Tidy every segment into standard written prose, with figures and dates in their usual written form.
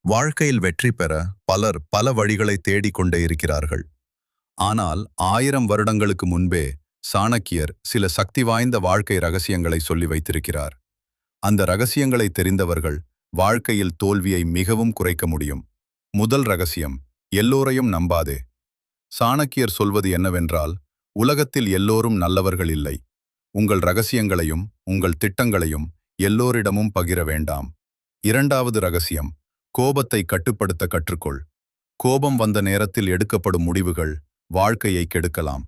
வாழ்க்கையில் வெற்றி பெற பலர் பல வழிகளை தேடிக்கொண்டே இருக்கிறார்கள். ஆனால் 1000 வருடங்களுக்கு முன்பே சாணக்கியர் சில சக்தி வாய்ந்த வாழ்க்கை ரகசியங்களை சொல்லி வைத்திருக்கிறார். அந்த ரகசியங்களை தெரிந்தவர்கள் வாழ்க்கையில் தோல்வியை மிகவும் குறைக்க முடியும். முதல் ரகசியம்: எல்லோரையும் நம்பாதே. சாணக்கியர் சொல்வது என்னவென்றால், உலகத்தில் எல்லோரும் நல்லவர்கள் இல்லை. உங்கள் ரகசியங்களையும் உங்கள் திட்டங்களையும் எல்லோரிடமும் பகிர வேண்டாம். இரண்டாவது ரகசியம்: கோபத்தை கட்டுப்படுத்த கற்றுக்கொள். கோபம் வந்த நேரத்தில் எடுக்கப்படும் முடிவுகள் வாழ்க்கையை கெடுக்கலாம்.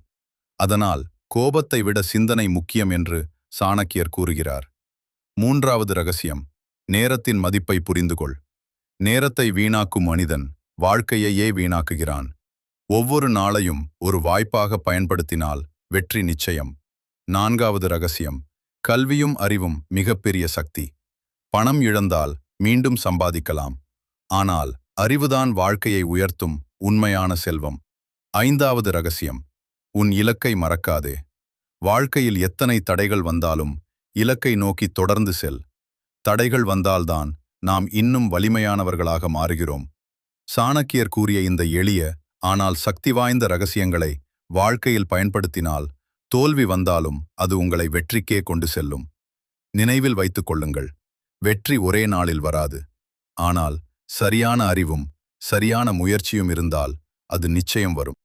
அதனால் கோபத்தை விட சிந்தனை முக்கியம் என்று சாணக்கியர் கூறுகிறார். மூன்றாவது ரகசியம்: நேரத்தின் மதிப்பை புரிந்துகொள். நேரத்தை வீணாக்கும் மனிதன் வாழ்க்கையையே வீணாக்குகிறான். ஒவ்வொரு நாளையும் ஒரு வாய்ப்பாக பயன்படுத்தினால் வெற்றி நிச்சயம். நான்காவது ரகசியம்: கல்வியும் அறிவும் மிகப்பெரிய சக்தி. பணம் இழந்தால் மீண்டும் சம்பாதிக்கலாம். ஆனால் அறிவுதான் வாழ்க்கையை உயர்த்தும் உண்மையான செல்வம். ஐந்தாவது ரகசியம்: உன் இலக்கை மறக்காதே. வாழ்க்கையில் எத்தனை தடைகள் வந்தாலும் இலக்கை நோக்கி தொடர்ந்து செல். தடைகள் வந்தால்தான் நாம் இன்னும் வலிமையானவர்களாக மாறுகிறோம். சாணக்கியர் கூறிய இந்த எளிய ஆனால் சக்தி வாய்ந்த ரகசியங்களை வாழ்க்கையில் பயன்படுத்தினால் தோல்வி வந்தாலும் அது உங்களை வெற்றிக்கே கொண்டு செல்லும். நினைவில் வைத்துக் கொள்ளுங்கள், வெற்றி ஒரே நாளில் வராது. ஆனால் சரியான அறிவும் சரியான முயற்சியும் இருந்தால் அது நிச்சயம் வரும்.